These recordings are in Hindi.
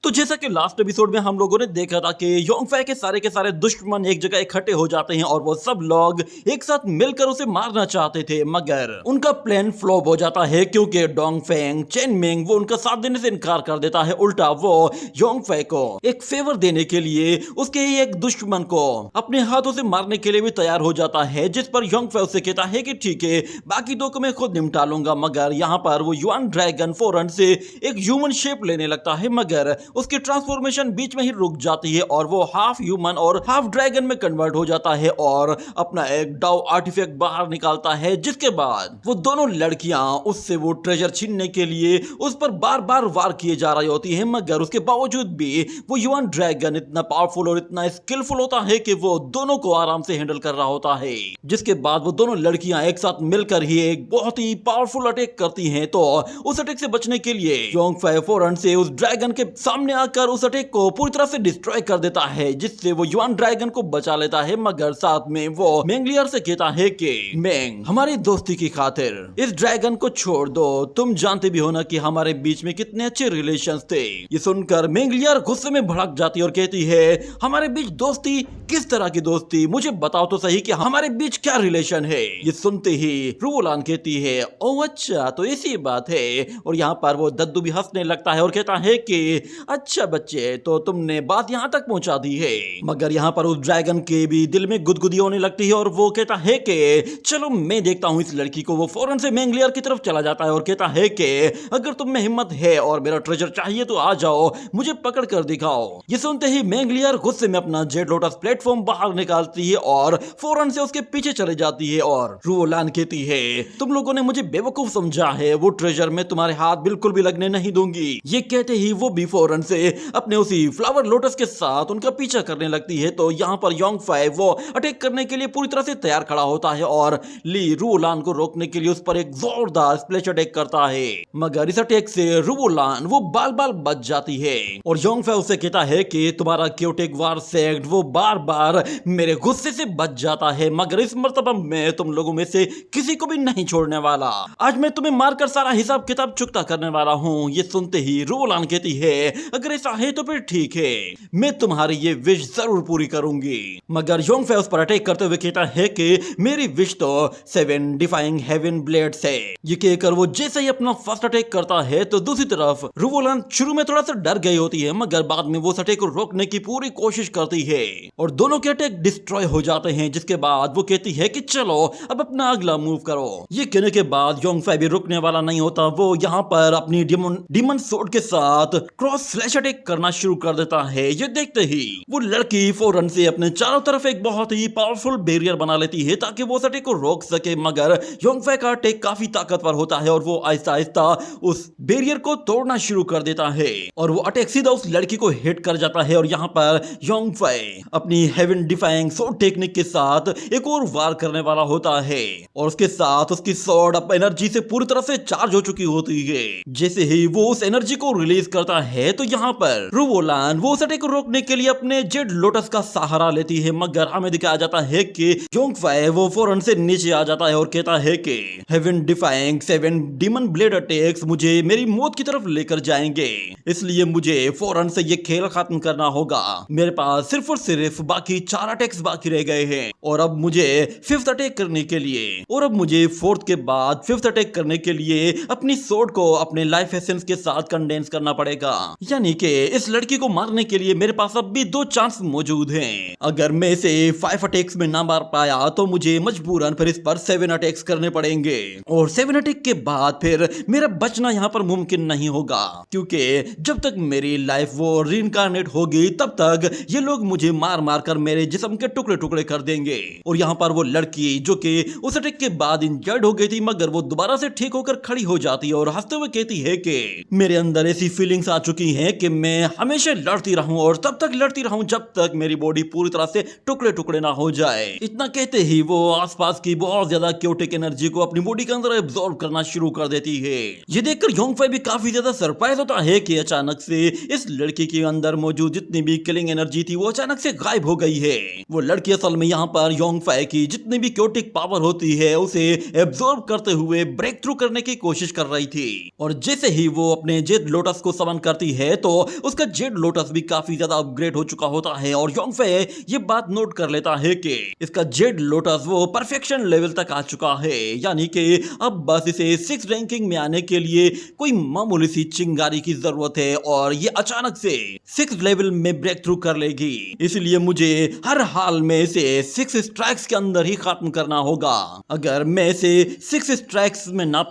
तो जैसा कि लास्ट एपिसोड में हम लोगों ने देखा था कि योंगफै के सारे दुश्मन एक जगह इकट्ठे हो जाते हैं और वो सब लोग एक साथ मिलकर उसे मारना चाहते थे, मगर उनका प्लान फ्लॉप हो जाता है क्योंकि डोंगफेंग चेनमेंग वो उनका साथ देने से इनकार कर देता है। उल्टा वो योंगफै को एक फेवर देने के लिए उसके ही एक दुश्मन को अपने हाथों से मारने के लिए भी तैयार हो जाता है, जिस पर योंगफै उससे कहता है कि ठीक है, बाकी दो को मैं खुद निपटा लूंगा। मगर यहाँ पर वो युआन ड्रैगन फौरन से एक ह्यूमन शेप लेने लगता है, मगर उसकी ट्रांसफॉर्मेशन बीच में ही रुक जाती है और वो हाफ ह्यूमन और हाफ ड्रैगन में कन्वर्ट हो जाता है और अपना एक डाउ आर्टिफैक्ट बाहर निकालता है, जिसके बाद वो दोनों लड़कियां उससे वो ट्रेजर छीनने के लिए उस पर बार बार वार किए जा रही होती हैं। मगर उसके बावजूद भी वो युआन ड्रैगन इतना पावरफुल और इतना स्किलफुल होता है कि वो दोनों को आराम से हैंडल कर रहा होता है, जिसके बाद वो दोनों लड़कियां एक साथ मिलकर ही एक बहुत ही पावरफुल अटैक करती हैं। तो उस अटैक से बचने के लिए योंगफै फौरन से उस ड्रैगन के सामने आकर उस अटैक को पूरी तरह से डिस्ट्रॉय कर देता है, जिससे वो युआन ड्रैगन को बचा लेता है। मगर साथ में वो मेंगलियर से कहता है कि मेंग, हमारी दोस्ती की खातिर इस ड्रैगन को छोड़ दो, तुम जानते भी हो ना कि हमारे बीच में कितने अच्छे रिलेशंस थे। ये सुनकर मेंगलियर गुस्से में भड़क जाती है और कहती है, हमारे बीच दोस्ती? किस तरह की दोस्ती? मुझे बताओ तो सही कि हमारे बीच क्या रिलेशन है। ये सुनते ही रुवोलान कहती है, ओह अच्छा, तो ऐसी बात है। और यहाँ पर वो दद्दू भी हंसने लगता है और कहता है कि अच्छा बच्चे, तो तुमने बात यहाँ तक पहुंचा दी है। मगर यहाँ पर उस ड्रैगन के भी दिल में गुदगुदी होने लगती है और वो कहता है कि चलो मैं देखता हूँ इस लड़की को। वो फौरन से मेंगलियर की तरफ चला जाता है और कहता है कि अगर तुम में हिम्मत है और मेरा ट्रेजर चाहिए तो आ जाओ, मुझे पकड़ कर दिखाओ। ये सुनते ही मेंगलियर गुस्से में अपना जेड लोटस प्लेटफॉर्म बाहर निकालती है और फौरन से उसके पीछे चले जाती है और रुवोलान कहती है, तुम लोगों ने मुझे बेवकूफ समझा है, वो ट्रेजर में तुम्हारे हाथ बिल्कुल भी लगने नहीं दूंगी। ये कहते ही वो भी फौरन से अपने उसी फ्लावर लोटस के साथ उनका पीछा करने लगती है। तो यहाँ पर योंगफै वो अटैक करने के लिए पूरी तरह से तैयार खड़ा होता है और ली रुवोलान को रोकने के लिए उस पर एक जोरदार स्प्लैश अटैक करता है। मगर इस अटैक से रुवोलान वो बाल बाल बच जाती है और योंगफै उससे कहता है कि तुम्हारा क्यूटिक वार सेक्ट वो बार बार मेरे गुस्से से बच जाता है, मगर इस मर्तबा मैं तुम लोगों में से किसी को भी नहीं छोड़ने वाला। आज मैं तुम्हें मारकर सारा हिसाब किताब चुकता करने वाला हूँ। ये सुनते ही रुवोलान कहती है, अगर ऐसा है तो फिर ठीक है, मैं तुम्हारी ये विश जरूर पूरी करूंगी। मगर योंगफै उस पर अटैक करते हुए कहता है कि मेरी विश तो 7 डिफाइंग हेवन ब्लेड्स है। ये कहकर वो जैसे ही अपना फर्स्ट अटैक करता है तो दूसरी तरफ रुवोलान शुरू में थोड़ा सा डर गई होती है, मगर बाद में वो उस अटैक को रोकने की पूरी कोशिश करती है और दोनों के अटैक डिस्ट्रॉय हो जाते हैं, जिसके बाद वो कहती है कि चलो अब अपना अगला मूव करो। ये कहने के बाद योंगफै भी रुकने वाला नहीं होता। वो यहाँ पर अपनी डीमन सोर्ड के साथ क्रॉस स्लैश अटैक करना शुरू कर देता है। ये देखते ही वो लड़की फौरन से अपने चारों तरफ एक बहुत ही पावरफुल बैरियर बना लेती है ताकि वो उस अटैक को रोक सके। मगर योंगफै का अटैक काफी ताकतवर होता है और वो आहिस्ता आहिस्ता उस बैरियर को तोड़ना शुरू कर देता है और वो अटैक सीधा उस लड़की को हिट कर जाता है। और यहाँ पर योंगफै अपनी हेवन डिफाइंग सोर्ड टेक्निक के साथ एक और वार करने वाला होता है और उसके साथ उसकी सोर्ड अब एनर्जी से पूरी तरह से चार्ज हो चुकी होती है। जैसे ही वो उस एनर्जी को रिलीज करता है तो यहाँ पर रुवोलान वो उस अटैक को रोकने के लिए अपने जेड लोटस का सहारा लेती है, मगर हमें दिखाया जाता है कि योंगफै वो फौरन से नीचे आ जाता है और कहता है कि heaven defying 7 demon blade attacks मुझे मेरी मौत की तरफ लेकर जाएंगे, इसलिए मुझे फौरन से ये खेल खत्म करना होगा। मेरे पास सिर्फ और सिर्फ बाकी 4 अटैक्स बाकी रह गए हैं और अब मुझे 5th अटैक करने के लिए और अब मुझे 4th के बाद 5th अटैक करने के लिए अपनी सोर्ड को अपने लाइफ एसेंस के साथ कंडेंस करना पड़ेगा। यानी कि इस लड़की को मारने के लिए मेरे पास अब भी 2 चांस मौजूद हैं। अगर मैं इसे 5 अटैक्स में ना मार पाया तो मुझे मजबूरन फिर इस पर 7 अटैक्स करने पड़ेंगे और 7 अटैक के बाद फिर मेरा बचना यहाँ पर मुमकिन नहीं होगा, क्योंकि जब तक मेरी लाइफ वो रीइंकार्नेट होगी तब तक ये लोग मुझे मार मार कर मेरे जिस्म के टुकड़े टुकड़े कर देंगे। और यहाँ पर वो लड़की जो कि उस अटैक के बाद इंजर्ड हो गई थी, मगर वो दोबारा से ठीक होकर खड़ी हो जाती है और हंसते हुए कहती है कि मेरे अंदर ऐसी फीलिंग्स आ चुकी हैं कि मैं हमेशा लड़ती रहूं और तब तक लड़ती रहूं जब तक मेरी बॉडी पूरी तरह से टुकड़े टुकड़े ना हो जाए। इतना कहते ही वो आसपास की बहुत ज्यादा क्यूटिक एनर्जी को अपनी बॉडी के अंदर एब्जॉर्ब करना शुरू कर देती है। ये देखकर योंगफै भी काफी ज्यादा सरप्राइज होता है कि अचानक से इस लड़की के अंदर मौजूद जितनी भी किलिंग एनर्जी थी वो अचानक से गायब हो गई है। वो लड़की असल में यहाँ पर योंगफै की जितनी भी क्यूटिक पावर होती है उसे एब्जॉर्ब करते हुए ब्रेक थ्रू करने की कोशिश कर रही थी और जैसे ही वो अपने जेड लोटस को समन करती है है तो उसका जेड लोटस भी काफी ज्यादा अपग्रेड हो चुका होता है और योंगफे ये बात नोट कर लेता है कि इसका जेड लोटस वो परफेक्शन लेवल तक आ चुका है, यानी कि अब बस इसे 6 रैंकिंग में आने के लिए कोई मामूली सी चिंगारी की जरूरत है और ये अचानक से 6 लेवल में ब्रेक थ्रू कर लेगी। इसलिए मुझे हर हाल में इसे 6 स्ट्राइक्स के अंदर ही खत्म करना होगा। अगर मैं इसे 6 स्ट्राइक्स में ना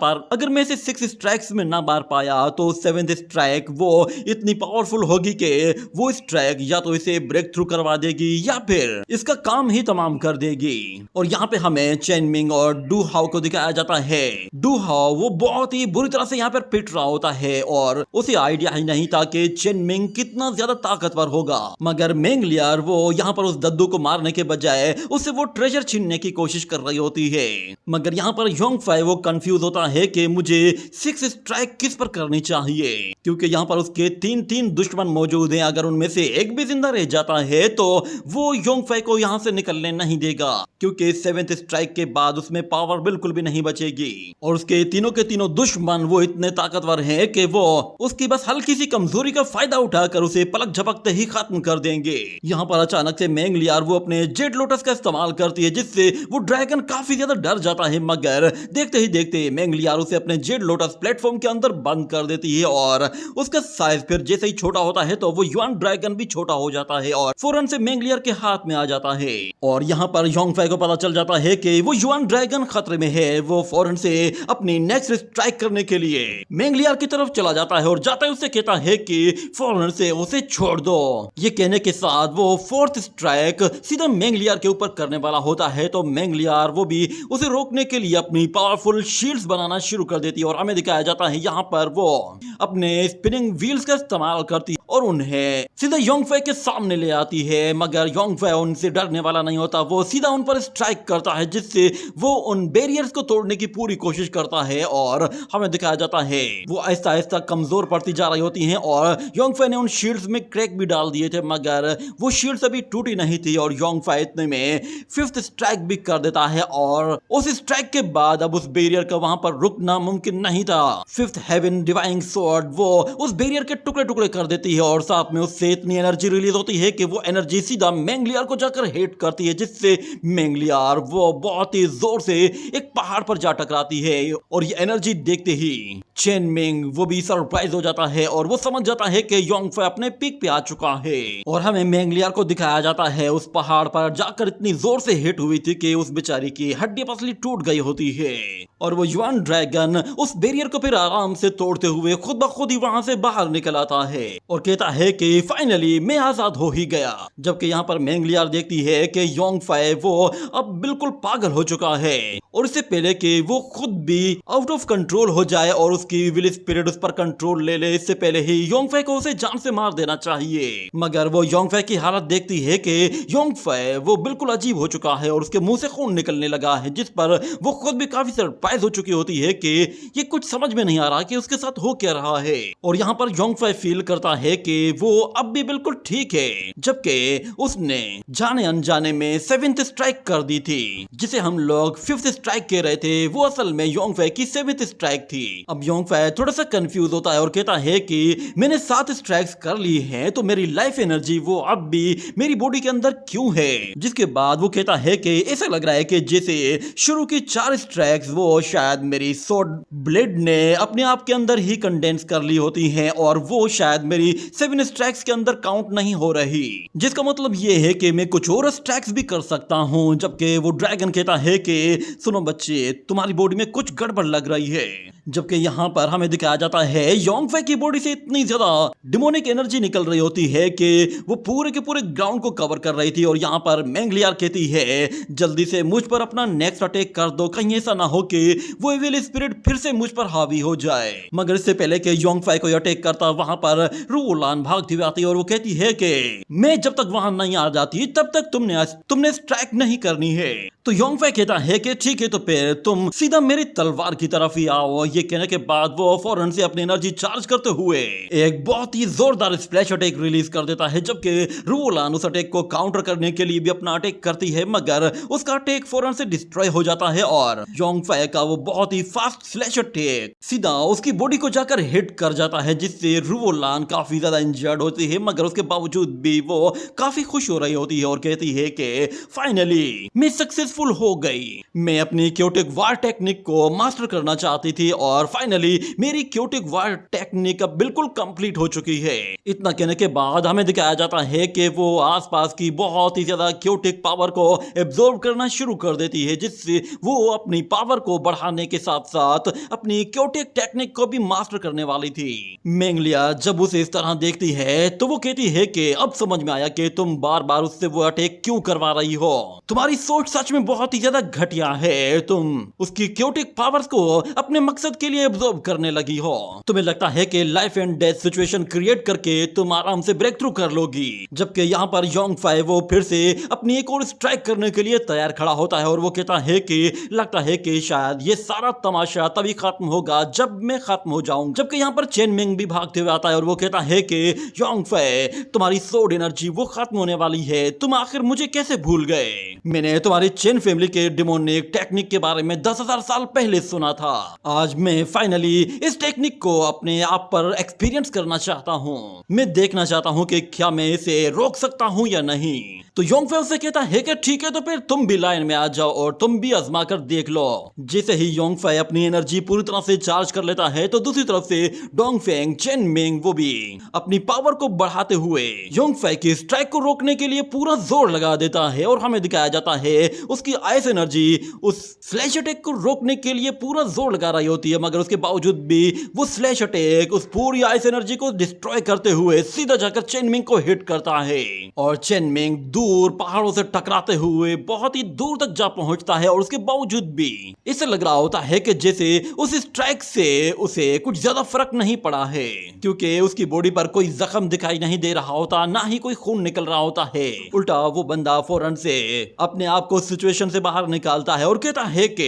मार पाया तो 7th स्ट्राइक वो इतनी पावरफुल होगी कि वो स्ट्राइक या तो इसे ब्रेक थ्रू करवा देगी या फिर इसका काम ही तमाम कर देगी। और यहाँ पे हमें चेन मिंग और डू हाउ को दिखाया जाता है। डू हाउ वो बहुत ही बुरी तरह से यहाँ पर पिट रहा होता है और उसे आइडिया ही नहीं था कि चेन मिंग कितना ज्यादा ताकतवर होगा, मगर मेंग लियार वो यहाँ पर उस दद्दू को मारने के बजाय उससे वो ट्रेजर छीनने की कोशिश कर रही होती है। मगर यहाँ पर योंगफे वो कंफ्यूज होता है कि मुझे 6 स्ट्राइक किस पर करनी चाहिए, क्योंकि यहाँ पर उसके 3 दुश्मन मौजूद हैं। अगर उनमें से एक भी जिंदा रह जाता है तो वो योंगफे को यहाँ से निकलने नहीं देगा, क्योंकि 7th स्ट्राइक के बाद उसमें पावर बिल्कुल भी नहीं बचेगी और उसके तीनों के तीनों दुश्मन वो इतने ताकतवर हैं कि वो उसकी बस हल्की सी कमजोरी का फायदा उठाकर उसे पलक झपकते ही खत्म कर देंगे। यहाँ पर अचानक से मेंग लियार वो अपने जेड लोटस का इस्तेमाल करती है, जिससे वो ड्रैगन काफी ज्यादा डर जाता है, मगर देखते ही देखते मेंग लियार उसे अपने जेड लोटस प्लेटफॉर्म के अंदर बंद कर देती है और उसका साइज फिर जैसे ही छोटा होता है तो वो युआन ड्रैगन भी छोटा हो जाता है और फौरन से मेंग लियार के हाथ में आ जाता है। और यहाँ पर योंगफे को पता चल जाता है कि वो युआन ड्रैगन खतरे में है। वो फौरन से अपनी नेक्स्ट स्ट्राइक करने के लिए मेंग लियार की तरफ चला जाता है और जाता है उससे कहता है कि फौरन से उसे छोड़ दो। ये कहने के साथ वो 4th स्ट्राइक सीधा मेंग लियार के ऊपर करने वाला होता है तो मेंग लियार वो भी उसे रोकने के लिए अपनी पावरफुल शील्ड्स बनाना शुरू कर देती है और हमें दिखाया जाता है यहाँ पर वो अपने स्पिनिंग व्हील्स का इस्तेमाल करती है और उन्हें सीधा योंगफे के सामने ले आती है। मगर योंगफे उनसे डरने वाला नहीं होता, वो सीधा उन पर स्ट्राइक करता है, जिससे वो उन बैरियर्स को तोड़ने की पूरी कोशिश करता है और हमें दिखाया जाता है वो आहिस्ता आहिस्ता कमजोर पड़ती जा रही होती हैं और योंगफे ने उन शील्ड्स में क्रैक भी डाल दिए थे, मगर वो शील्ड्स अभी टूटी नहीं थी और योंगफे इतने में 5th स्ट्राइक भी कर देता है और उस स्ट्राइक के बाद अब उस बैरियर का वहां पर रुकना मुमकिन नहीं था। 5th हेवन डिवाइनिंग स्वॉर्ड वो उस बैरियर के टुकड़े टुकड़े कर देती है और साथ में उससे इतनी एनर्जी रिलीज होती है कि वो एनर्जी सीधा मेंग लियार को जाकर हिट करती है, जिससे मेंग लियार वो बहुत ही जोर से एक पहाड़ पर जा टकराती है और ये एनर्जी देखते ही चेन मिंग वो भी सरप्राइज हो जाता है और वो समझ जाता है कि योंगफे अपने पीक पे आ चुका है और हमें मेंग लियार को दिखाया जाता है उस पहाड़ पर जाकर इतनी जोर से हिट हुई थी कि उस बेचारी की हड्डी पसली टूट गई होती है और वो युआन ड्रैगन उस बैरियर को फिर आराम से तोड़ते हुए खुद ब खुद ही वहां से बाहर निकल आता है और कहता है कि फाइनली मैं आजाद हो ही गया। जबकि यहाँ पर मेंग लियार देखती है कि योंगफे वो अब बिल्कुल पागल हो चुका है और इससे पहले कि वो खुद भी आउट ऑफ कंट्रोल हो जाए और उसकी विल स्पिरिट उस पर कंट्रोल ले ले, इससे पहले ही योंगफे को उसे जान से मार देना चाहिए। मगर वो योंगफे की हालत देखती है कि योंगफे वो बिल्कुल अजीब हो चुका है और उसके मुंह से खून निकलने लगा है, जिस पर वो खुद भी काफी सरप्राइज हो चुकी होती है कि ये कुछ समझ में नहीं आ रहा कि उसके साथ हो क्या रहा है। और यहाँ पर योंगफे फील करता है कि वो अब भी बिल्कुल ठीक है, जबकि उसने जाने अनजाने में 7th स्ट्राइक कर दी थी, जिसे हम लोग 5th स्ट्राइक कह रहे थे, वो असल में योंगफे की 7th स्ट्राइक थी। अब योंगफे थोड़ा सा कंफ्यूज होता है और कहता है कि मैंने 7 स्ट्राइक्स कर ली हैं तो मेरी लाइफ एनर्जी वो अब भी मेरी बॉडी के अंदर क्यों है। जिसके बाद वो कहता है कि ऐसा लग रहा है कि जैसे शुरू की 4 स्ट्राइक्स वो शायद मेरी स्वॉर्ड ब्लेड ने अपने आप के अंदर ही कंडेंस कर ली होती हैं और वो शायद मेरी 7 स्ट्राइक्स के अंदर काउंट नहीं हो रही, जिसका मतलब ये है कि मैं कुछ और स्ट्राइक्स भी कर सकता हूँ। जबकि वो ड्रैगन कहता है कि सुनो बच्चे, तुम्हारी बॉडी में कुछ गड़बड़ लग रही है। जबकि यहाँ पर हमें दिखाया जाता है योंगफे की बॉडी से इतनी ज्यादा डिमोनिक एनर्जी निकल रही होती है कि वो पूरे के पूरे ग्राउंड को कवर कर रही थी और यहाँ पर मेंग लियार कहती है जल्दी से मुझ पर अपना नेक्स्ट अटैक कर दो, कहीं ऐसा ना हो कि वो एविल स्पिरिट फिर से मुझ पर हावी हो जाए। मगर इससे पहले कि योंगफे को अटैक करता वहां पर रूलान भागती हुई आती है और वो कहती है कि मैं जब तक वहां नहीं आ जाती तब तक तुमने स्ट्राइक नहीं करनी है। तो योंगफे कहता है कि ठीक है, तो फिर तुम सीधा मेरी तलवार की तरफ ही आओ। ये कहने के बाद वो फौरन से अपनी एनर्जी चार्ज करते हुए एक बहुत ही जोरदार स्प्लैश अटैक रिलीज कर देता है, जबकि रुओलान उस अटैक को काउंटर करने के लिए भी अपना अटैक करती है, मगर उसका अटैक फौरन से डिस्ट्रॉय हो जाता है और योंगफे का वो बहुत ही फास्ट स्लैश अटैक सीधा उसकी बॉडी को जाकर हिट कर जाता है, जिससे रुओलान काफी ज्यादा इंजर्ड होती है। मगर उसके बावजूद भी वो काफी खुश हो रही होती है और कहती है कि फाइनली मैं सक्सेसफुल हो गई। मैं अपनी क्योटिक वार टेक्निक को मास्टर करना चाहती थी और फाइनली मेरी क्योटिक वार टेक्निक अब बिल्कुल कंप्लीट हो चुकी है। इतना कहने के बाद हमें दिखाया जाता है कि वो आसपास की बहुत ही ज्यादा क्योटिक पावर को एब्जॉर्ब करना शुरू कर देती है, जिससे वो अपनी पावर को बढ़ाने के साथ साथ अपनी क्योटिक टेक्निक को भी मास्टर करने वाली थी। मेंगलिया जब उसे इस तरह देखती है तो वो कहती है कि अब समझ में आया कि तुम बार बार उससे वो अटैक क्यों करवा रही हो। तुम्हारी सोच सच में बहुत ही ज्यादा घटिया है। तुम उसकी क्योटिक पावर्स को अपने मकसद के लिए एब्जॉर्ब करने लगी हो। तुम्हें लगता है कि life and death situation create करके तुम आराम से ब्रेक थ्रू कर लोगी, जबकि यहाँ पर योंगफे वो फिर से अपनी एक और स्ट्राइक करने के लिए तैयार खड़ा होता है और वो कहता है कि लगता है कि शायद ये सारा तमाशा तभी खत्म होगा जब मैं खत्म हो जाऊं। जबकि यहाँ पर चेन मिंग भी भागते हुए आता है और वो कहता है कि योंगफे तुम्हारी सोड एनर्जी वो खत्म होने वाली है, तुम आखिर मुझे कैसे भूल गए? मैंने तुम्हारी चेन फैमिली के डिमोनिक टेक्निक के बारे में 10,000 साल पहले सुना था। आज मैं फाइनली इस टेक्निक को अपने आप पर एक्सपीरियंस करना चाहता हूँ। मैं देखना चाहता हूँ कि क्या मैं इसे रोक सकता हूँ या नहीं। तो योंगफे उससे कहता है कि ठीक है, तो फिर तुम भी लाइन में आ जाओ और तुम भी आजमा कर देख लो। जैसे ही योंगफे अपनी एनर्जी पूरी तरह से चार्ज कर लेता है तो दूसरी तरफ से डोंगफेंग चेन मिंग वो भी अपनी पावर को बढ़ाते हुए योंगफे की स्ट्राइक को रोकने के लिए पूरा जोर लगा देता है और हमें दिखाया जाता है उसकी आइस एनर्जी उस स्लैश अटैक को रोकने के लिए पूरा जोर लगा रही होती है, मगर उसके बावजूद भी वो स्लैश अटैक उस पूरी आइस एनर्जी को डिस्ट्रॉय करते हुए सीधा जाकर चेन मिंग को हिट करता है और चेन मिंग दूर पहाड़ों से टकराते हुए बहुत ही दूर तक जा पहुंचता है। और उसके बावजूद भी इसे लग रहा होता है कि जैसे उस स्ट्राइक से उसे कुछ ज्यादा फर्क नहीं पड़ा है, क्योंकि उसकी बॉडी पर कोई जख्म दिखाई नहीं दे रहा होता, ना ही कोई खून निकल रहा होता है। उल्टा वो बंदा फौरन से अपने आप को सिचुएशन से बाहर निकालता है और कहता है कि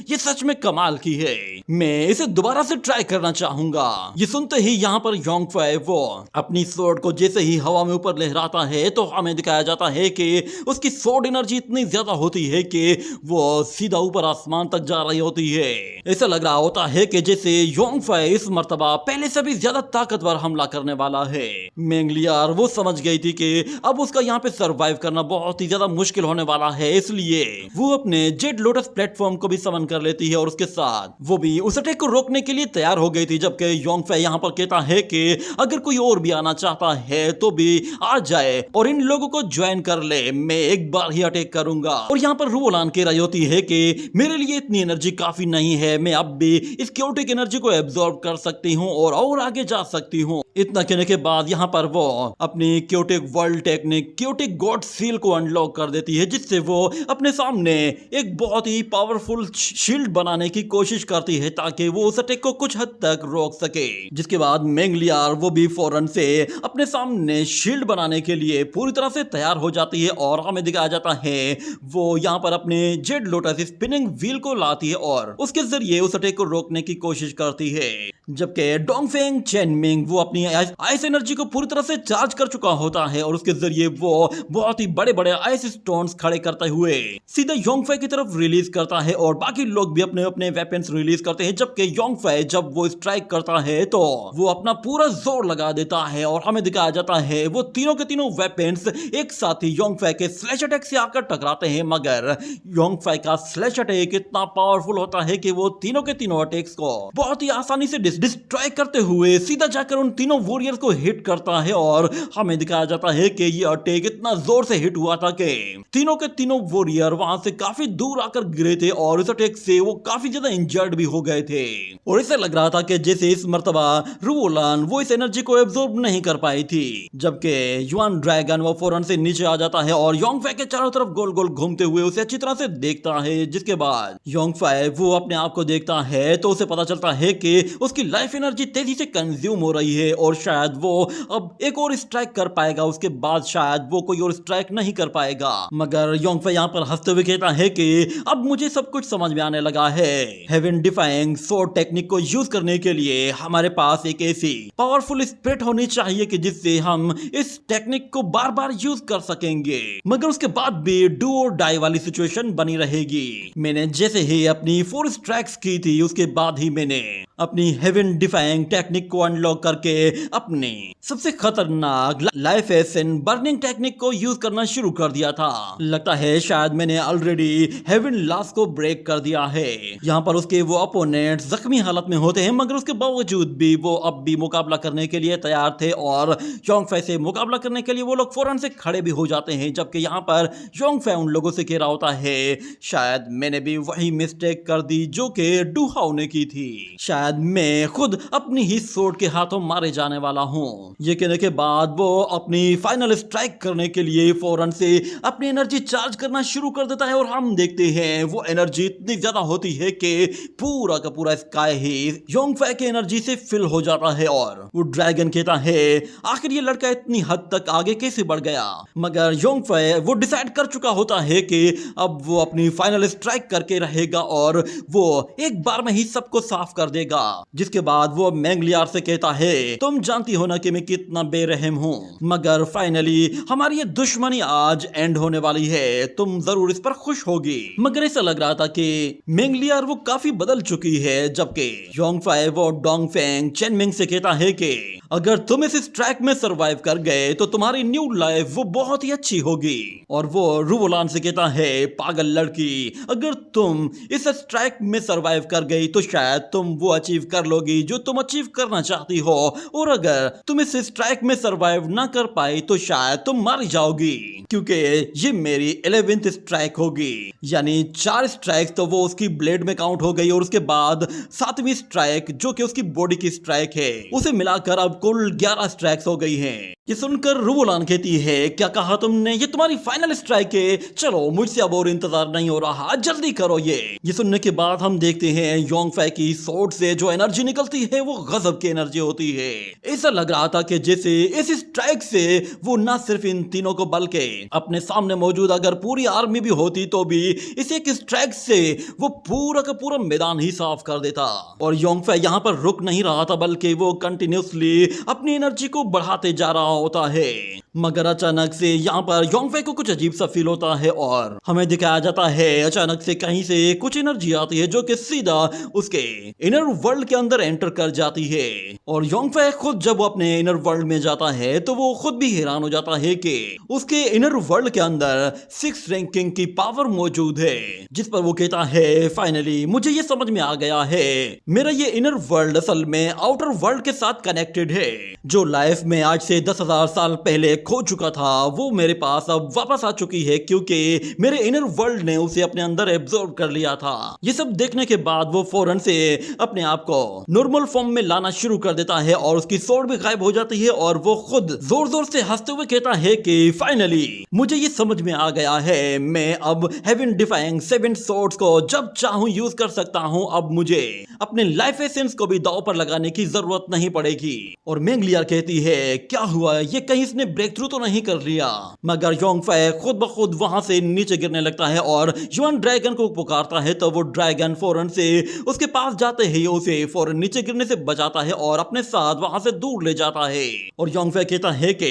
ये सच में कमाल की है, मैं इसे दोबारा से ट्राई करना चाहूंगा। ये सुनते ही यहाँ पर योंगफे वो अपनी स्वॉर्ड को जैसे ही हवा में ऊपर लहराता है तो हमें दिखाया जाता है कि उसकी स्वॉर्ड एनर्जी इतनी ज्यादा होती है कि वो सीधा ऊपर आसमान तक जा रही होती है। ऐसा लग रहा होता है कि जैसे योंगफे इस मर्तबा पहले से भी ज्यादा ताकतवर हमला करने वाला है। मेंगलियार वो समझ गई थी कि अब उसका यहाँ पे सरवाइव करना बहुत ही ज्यादा मुश्किल होने वाला है, इसलिए वो अपने जेड लोटस प्लेटफॉर्म को भी समन कर लेती है और उसके साथ वो भी उस अटैक को रोकने के लिए तैयार हो गई थी। जबकि योंगफे यहाँ पर कहता है कि अगर कोई और भी आना चाहता है तो भी आ जाए और इन लोगों को ज्वाइन कर ले, मैं एक बार ही अटैक करूंगा। और यहाँ पर रुओलान कह रही होती है कि मेरे लिए इतनी एनर्जी काफी नहीं है, मैं अब भी इस क्योटिक एनर्जी को एब्जॉर्ब कर सकती हूँ और आगे जा सकती हूँ। इतना कहने के बाद यहाँ पर वो अपनी chaotic world technique chaotic God seal को अनलॉक कर देती है, जिससे वो अपने सामने एक बहुत ही पावरफुल शील्ड बनाने की कोशिश करती है ताकि वो उस अटैक को कुछ हद तक रोक सके। जिसके बाद मेंगलियार वो भी फौरन से अपने सामने शील्ड बनाने के लिए पूरी तरह से तैयार हो जाती है और हमें दिखाया जाता है वो यहाँ पर अपने जेड लोटस स्पिनिंग व्हील को लाती है और उसके जरिए उस अटैक को रोकने की कोशिश करती है। जबकि डोंगफेंग चेन मिंग वो अपनी आइस एनर्जी को पूरी तरह से चार्ज कर चुका होता है और उसके जरिए वो बहुत ही बड़े बड़े आइस स्टोन्स खड़े करते हुए सीधा योंगफे की तरफ रिलीज करता है और बाकी लोग भी अपने अपने वेपन्स रिलीज करते हैं। जबकि योंगफे जब वो स्ट्राइक करता है तो वो अपना पूरा जोर लगा देता है और हमें दिखाया जाता है वो तीनों के तीनों वेपन्स एक साथ ही योंगफे के स्लैश अटैक से आकर टकराते हैं, मगर योंगफे का स्लैश अटैक इतना पावरफुल होता है कि वो तीनों के तीनों अटैक्स को बहुत ही आसानी से डिस्ट्रॉय करते हुए सीधा जाकर उन तीनों वॉरियर्स को हिट करता है। और हमें दिखाया जाता है कि ये अटैक इतना जोर से हिट हुआ था कि तीनों के तीनों वॉरियर वहां से काफी दूर आकर गिरे थे और इस अटैक से वो काफी ज्यादा इंजर्ड भी हो गए थे। और इसे लग रहा था कि जैसे इस मर्तबा रुओलान वो इस एनर्जी को एब्जॉर्ब नहीं कर पाई थी। जबकि युआन ड्रैगन वो फौरन से नीचे आ जाता है और योंगफे के चारों तरफ गोल गोल घूमते हुए उसे अच्छी तरह से देखता है। जिसके बाद योंगफे वो अपने आप को देखता है तो उसे पता चलता है कि उसकी लाइफ एनर्जी तेजी से कंज्यूम हो रही है और शायद वो अब एक और स्ट्राइक कर पाएगा, उसके बाद शायद वो कोई और स्ट्राइक नहीं कर पाएगा। मगर योंगफे यहाँ पर हंसते हुए कहता है कि अब मुझे सब कुछ समझ में आने लगा है। हेवन डिफाइंग स्वॉर्ड टेक्निक को यूज करने के लिए हमारे पास एक ऐसी पावरफुल स्पिरिट होनी चाहिए कि जिससे हम इस टेक्निक को बार बार यूज कर सकेंगे, मगर उसके बाद भी डू और डाई वाली सिचुएशन बनी रहेगी। मैंने जैसे ही अपनी 4 स्ट्राइक्स की थी उसके बाद ही मैंने अपनी हेवन डिफाइंग टेक्निक को अनलॉक करके अपने सबसे खतरनाक लाइफ एसेंस बर्निंग टेक्निक को यूज करना शुरू कर दिया था। लगता है शायद मैंने ऑलरेडी हेवन लॉस को ब्रेक कर दिया है। यहाँ पर उसके वो अपोनेंट जख्मी हालत में होते हैं, मगर उसके बावजूद भी वो अब भी मुकाबला करने के लिए तैयार थे और योंगफे से मुकाबला करने के लिए वो लोग फौरन से खड़े भी हो जाते हैं। जबकि यहाँ पर योंगफे उन लोगों से कह रहा होता है शायद मैंने भी वही मिस्टेक कर दी जो कि डू हाउ ने की थी, शायद मैं खुद अपनी ही सोर्ड के हाथों मारे जाने वाला हूँ। ये कहने के बाद वो अपनी फाइनल स्ट्राइक करने के लिए फौरन से अपनी एनर्जी चार्ज करना शुरू कर देता है और हम देखते हैं वो एनर्जी इतनी ज्यादा होती है कि पूरा का पूरा स्काई ही योंगफे की एनर्जी से फिल हो जाता है। और वो ड्रैगन कहता है आखिर ये लड़का इतनी हद तक आगे कैसे बढ़ गया। मगर योंगफे वो डिसाइड कर चुका होता है कि अब वो अपनी फाइनल स्ट्राइक करके रहेगा और वो एक बार में ही सबको साफ कर देगा। जिसके बाद वो मैंगलियार से कहता है तुम जानती हो ना कि मैं कितना बेरहम हूँ, मगर फाइनली हमारी ये दुश्मनी आज एंड होने वाली है, तुम जरूर इस पर खुश होगी। मगर ऐसा लग रहा था कि मैंगलियार वो काफी बदल चुकी है। जबकि योंगफे वो डोंगफेंग चेनमिंग से कहता है कि अगर तुम इस स्ट्राइक में सरवाइव कर गए तो तुम्हारी न्यू लाइफ वो बहुत ही अच्छी होगी। और वो रुवोलान से कहता है पागल लड़की, अगर तुम इस स्ट्राइक में सरवाइव कर गई तो शायद तुम वो अचीव कर लोगी जो तुम अचीव करना चाहती हो, और अगर तुम इस स्ट्राइक में सरवाइव ना कर पाई तो शायद तुम मारी जाओगी, क्योंकि ये मेरी 11th स्ट्राइक होगी। यानी 4 स्ट्राइक तो वो उसकी ब्लेड में काउंट हो गई और उसके बाद 7वीं स्ट्राइक जो कि उसकी बॉडी की स्ट्राइक है, उसे मिलाकर अब कुल 11 स्ट्राइक्स हो गई हैं। ये सुनकर रुवोलान कहती है क्या कहा तुमने, ये तुम्हारी फाइनल स्ट्राइक है, चलो मुझसे अब और इंतजार नहीं हो रहा, जल्दी करो। ये सुनने के बाद हम देखते हैं योंगफे की सोर्ड से जो एनर्जी निकलती है वो गजब की एनर्जी होती है। ऐसा लग रहा था कि जैसे इस स्ट्राइक से वो ना सिर्फ इन तीनों को बल्कि अपने सामने मौजूद अगर पूरी आर्मी भी होती तो भी इस एक स्ट्राइक से वो पूरा का पूरा मैदान ही साफ कर देता। और योंगफे यहाँ पर रुक नहीं रहा था बल्कि वो कंटिन्यूसली अपनी एनर्जी को बढ़ाते जा रहा होता है। मगर अचानक से यहाँ पर योंगफे को कुछ अजीब सा फील होता है और हमें दिखाया जाता है अचानक से कहीं से कुछ एनर्जी आती है जो कि सीधा उसके इनर वर्ल्ड के अंदर एंटर कर जाती है। और योंगफे खुद जब वो अपने इनर वर्ल्ड में जाता है तो वो खुद भी हैरान हो जाता है कि उसके इनर वर्ल्ड के अंदर 6 रैंकिंग की पावर मौजूद है। जिस पर वो कहता है फाइनली मुझे ये समझ में आ गया है, मेरा ये इनर वर्ल्ड असल में आउटर वर्ल्ड के साथ कनेक्टेड है। जो लाइफ में आज से 10,000 साल पहले खो चुका था वो मेरे पास अब वापस आ चुकी है, क्योंकि मेरे इनर वर्ल्ड ने उसे अपने अंदर एब्जॉर्ब कर लिया था। ये सब देखने के बाद वो फौरन से अपने आप को नॉर्मल फॉर्म में लाना शुरू कर देता है और उसकी सोर्ड भी गायब हो जाती है और वो खुद जोर जोर से हंसते हुए कहता है कि फाइनली मुझे ये समझ में आ गया है, मैं अब हेवन डिफाइंग 7 सोर्ड्स को जब चाहूं यूज कर सकता हूं। अब मुझे अपने लाइफ एसेंस को भी दांव पर लगाने की जरूरत नहीं पड़ेगी। और मैंगलियार कहती है क्या हुआ, ये कहीं इसने ब्रेक थ्रू तो नहीं कर लिया। मगर योंगफे खुद ब खुद वहां से नीचे गिरने लगता है और युआन ड्रैगन को पुकारता है तो वो ड्रैगन फौरन से उसके पास जाते ही उसे फौरन नीचे गिरने से बचाता है और अपने साथ वहां से दूर ले जाता है। और योंगफे कहता है कि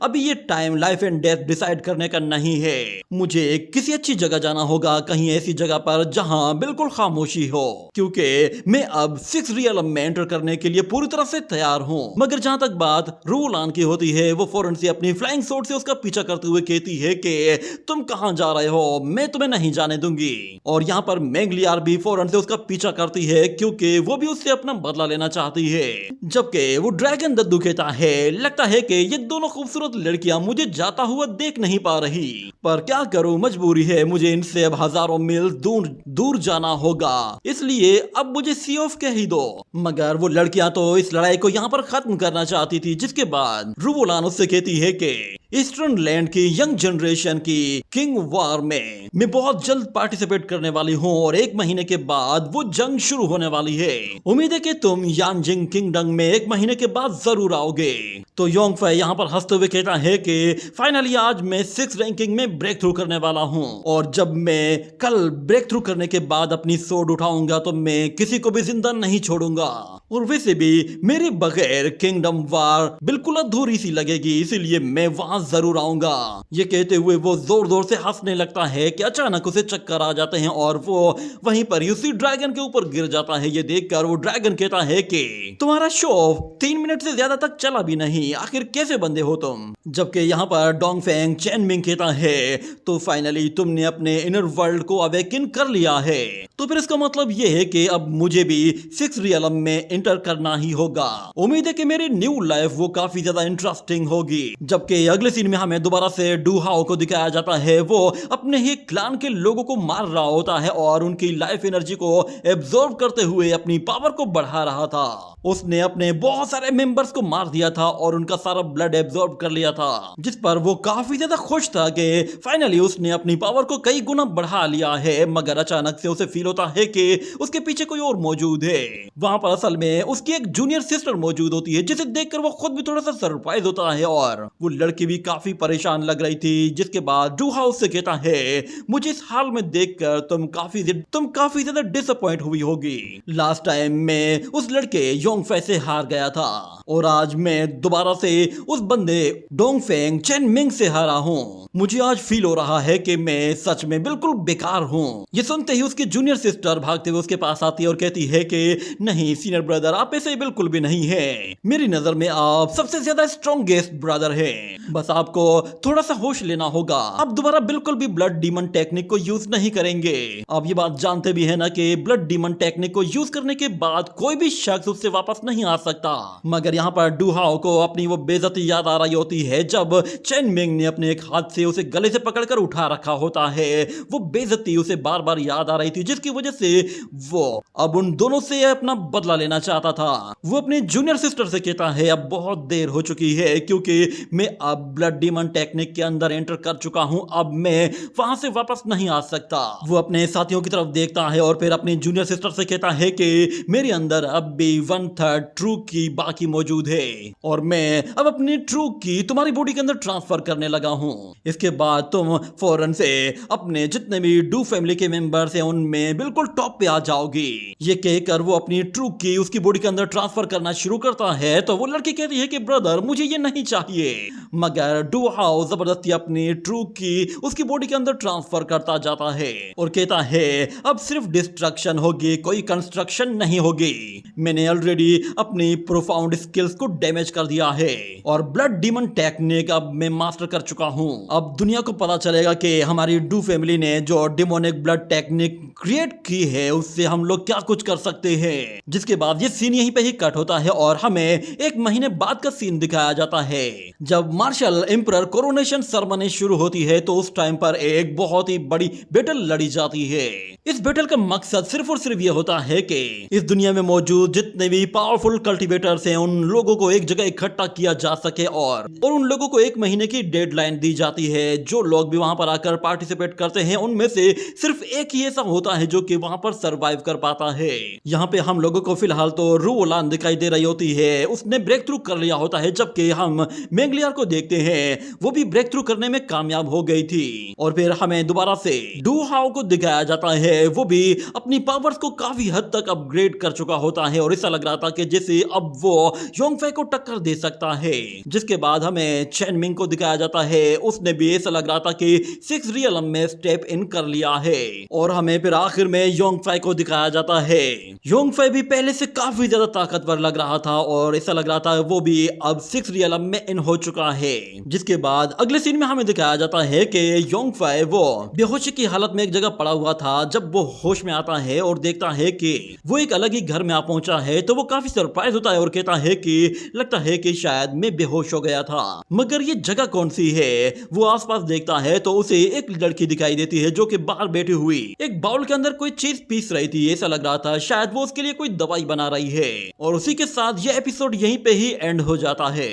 अभी ये time life and death decide करने का नहीं है, मुझे किसी अच्छी जगह जाना होगा, कहीं ऐसी जगह पर जहां बिल्कुल खामोशी हो, क्योंकि मैं अब 6 रियल में एंटर करने के लिए पूरी तरह से तैयार हूं। मगर जहां तक बात रुवोलान की होती है वो फौरन से अपनी फ्लाइंग सोर्ड से उसका पीछा करते हुए कहती है कि तुम कहां जा रहे हो, मैं तुम्हें नहीं जाने दूंगी। और यहाँ पर मैंगलियार भी फौरन से उसका पीछा करती है क्योंकि वो भी उससे अपना बदला लेना चाहती है। जबकि वो ड्रैगन दद्दू कहता है लगता है कि ये दोनों खूबसूरत लड़कियां मुझे जाता हुआ देख नहीं पा रही, पर क्या करूं, मजबूरी है, मुझे इनसे अब हजारों मील दूर जाना होगा, इसलिए अब मुझे सी ऑफ कह ही दो। मगर वो लड़कियां तो इस लड़ाई को यहाँ पर खत्म करना चाहती थी। जिसके बाद रुवोलान उससे कहती है कि ईस्टर्न लैंड की यंग जनरेशन की किंग वार में मैं बहुत जल्द पार्टिसिपेट करने वाली हूँ और 1 महीने के बाद वो जंग शुरू होने वाली है। उम्मीद है कि तुम यानजिंग किंगडम में 1 महीने के बाद जरूर आओगे। तो योंगफे यहाँ पर हंसते हुए कहता है कि फाइनली आज मैं 6 रैंकिंग में ब्रेक थ्रू करने वाला हूँ और जब मैं कल ब्रेक थ्रू करने के बाद अपनी सोड उठाऊंगा तो मैं किसी को भी जिंदा नहीं छोड़ूंगा। और वैसे भी मेरे बगैर किंगडम वार बिल्कुल अधूरी सी लगेगी, इसीलिए मैं वहां जरूर आऊंगा। ये कहते हुए वो जोर जोर से हंसने लगता है कि अचानक उसे चक्कर आ जाते हैं और वो वहीं पर ही उसी ड्रैगन के ऊपर गिर जाता है। ये देखकर वो ड्रैगन कहता है कि तुम्हारा शो 3 मिनट से ज्यादा तक चला भी नहीं, आखिर कैसे बंदे हो तुम। जबकि यहाँ पर डोंगफेंग चेनमिंग कहता है तो फाइनली तुमने अपने इनर वर्ल्ड को अवेकिन कर लिया है, तो फिर इसका मतलब ये है कि अब मुझे भी 6 रियलम में इंटर करना ही होगा। उम्मीद है कि मेरी न्यू लाइफ वो काफी ज्यादा इंटरेस्टिंग होगी। जबकि अगले सीन में हमें दोबारा से डू हाओ को दिखाया जाता है, वो अपने ही क्लान के लोगों को मार रहा होता है और उनकी लाइफ एनर्जी को एब्जॉर्ब करते हुए अपनी पावर को बढ़ा रहा था। उसने अपने बहुत सारे मेंबर्स को मार दिया था और उनका सारा ब्लड एब्जॉर्ब कर लिया था, जिस पर वो काफी ज्यादा खुश था कि फाइनली उसने अपनी पावर को कई गुना बढ़ा लिया है। मगर अचानक से उसे फील होता है कि उसके पीछे कोई और मौजूद है। वहां पर असल में उसकी एक जूनियर सिस्टर मौजूद होती है, जिसे देखकर वो खुद भी थोड़ा सा सरप्राइज होता है और वो लड़की भी काफी परेशान लग रही थी। जिसके बाद डू हाउस से कहता है मुझे इस हाल में देखकर तुम काफी ज्यादा डिसअपॉइंट हुई होगी। लास्ट टाइम मैं उस लड़के योंगफे से हार गया था और आज मैं दोबारा से उस बंदे डोंगफेंग चेनमिंग से हारा हूँ। मुझे आज फील हो रहा है कि मैं सच में बिल्कुल बेकार हूँ। ये सुनते ही उसकी जूनियर सिस्टर भागते हुए उसके पास आती है और कहती है कि नहीं सीनियर ब्रदर, आप ऐसे बिल्कुल भी नहीं है। मेरी नजर में आप सबसे ज्यादा स्ट्रॉन्गेस्ट ब्रदर हैं। बस आपको थोड़ा सा होश लेना होगा। आप दोबारा बिल्कुल भी ब्लड डीमन टेक्निक को यूज नहीं करेंगे। आप ये बात जानते भी है ना कि ब्लड डीमन टेक्निक को यूज करने के बाद कोई भी शख्स उससे वापस नहीं आ सकता। मगर यहाँ पर डू हाओ को अपनी वो बेइज्जती याद आ रही होती है जब चेनमिंग ने अपने एक हाथ से उसे गले से पकड़कर उठा रखा होता है। वो बेइज्जती उसे बार बार याद आ रही थी, जिसकी वजह से वो अब उन दोनों से अपना बदला लेना चाहता था। वो अपनी जूनियर सिस्टर से कहता है अब बहुत देर हो चुकी है, क्योंकि मैं अब ब्लड डीमन टेक्निक के अंदर एंटर कर चुका हूं, अब मैं वहां से वापस नहीं आ सकता। वो अपने साथियों की तरफ देखता है और फिर अपनी जूनियर सिस्टर से कहता है कि मेरे अंदर अब भी 1/3 ट्रू की बाकी मौजूद है और मैं अब अपनी ट्रू की तुम्हारी बॉडी के अंदर ट्रांसफर करने लगा हूं। इसके बाद तुम फौरन से अपने जितने भी डू फैमिली के मेंबर्स हैं उनमें बिल्कुल टॉप पे आ जाओगी। ये कहकर वो अपनी ट्रू की उसकी बॉडी के अंदर ट्रांसफर करना शुरू करता है तो वो लड़की कहती है कि ब्रदर मुझे ये नहीं चाहिए। मगर डू हाओ जबरदस्ती अपनी ट्रू की उसकी बॉडी के अंदर ट्रांसफर करता जाता है और कहता है अब सिर्फ डिस्ट्रक्शन होगी, कोई कंस्ट्रक्शन नहीं होगी। मैंने ऑलरेडी अपनी प्रोफाउंड स्किल्स को डैमेज कर दिया है और ब्लड डीमन टेक्निक अब मैं मास्टर कर चुका हूं। अब दुनिया को पता चलेगा कि हमारी डू फैमिली ने जो डिमोनिक ब्लड टेक्निक क्रिएट की है उससे हम लोग क्या कुछ कर सकते हैं। जिसके बाद ये सीन यहीं पे ही कट होता है और हमें 1 महीने बाद का सीन दिखाया जाता है जब मार्शल एम्परर कोरोनेशन सेरेमनी शुरू होती है। तो उस टाइम पर एक बहुत ही बड़ी बैटल लड़ी जाती है। इस बैटल का मकसद सिर्फ और सिर्फ ये होता है कि इस दुनिया में मौजूद जितने भी पावरफुल कल्टीवेटर्स हैं उन लोगों को एक जगह इकट्ठा किया जा सके और उन लोगों को 1 महीने की डेडलाइन दी जाती है। जो लोग भी वहां पर आकर पार्टिसिपेट करते हैं उनमें से सिर्फ एक ही ऐसा होता है जो कि वहां पर सरवाइव कर पाता है। यहाँ पे हम लोगों को फिलहाल तो रूओलान दिखाई दे रही होती है, उसने ब्रेक थ्रू कर लिया होता है, जबकि हम मेंगलियर को देखते हैं वो भी ब्रेक थ्रू करने में कामयाब हो गई थी। और फिर हमें दोबारा से डू हाओ को दिखाया जाता है, वो भी अपनी पावर्स को काफी हद तक अपग्रेड कर चुका होता है और ऐसा लग रहा था कि जैसे अब वो योंगफे को टक्कर दे सकता है। जिसके बाद हमें चेनमिंग को दिखाया जाता है, उसने भी ऐसा लग रहा था कि 6 रियलम में स्टेप इन कर लिया है। और हमें फिर आखिर में योंगफे को दिखाया जाता है। योंगफे भी पहले से काफी ज्यादा ताकतवर लग रहा था और ऐसा लग रहा था वो भी अब 6 रियलम में इन हो चुका है। जिसके बाद अगले सीन में हमें दिखाया जाता है कि योंगफे वो बेहोशी की हालत में एक जगह पड़ा हुआ था। जब वो होश में आता है और देखता है कि वो एक अलग ही घर में आ पहुंचा है तो वो काफी सरप्राइज होता है और कहता है कि लगता है कि शायद मैं बेहोश हो गया था, मगर ये जगह कौन सी है। वो आसपास देखता है तो उसे एक लड़की दिखाई देती है जो कि बाहर बैठी हुई एक बाउल के अंदर कोई चीज पीस रही थी। ऐसा लग रहा था शायद वो उसके लिए कोई दवाई बना रही है। और उसी के साथ ये एपिसोड यहीं पे ही एंड हो जाता है।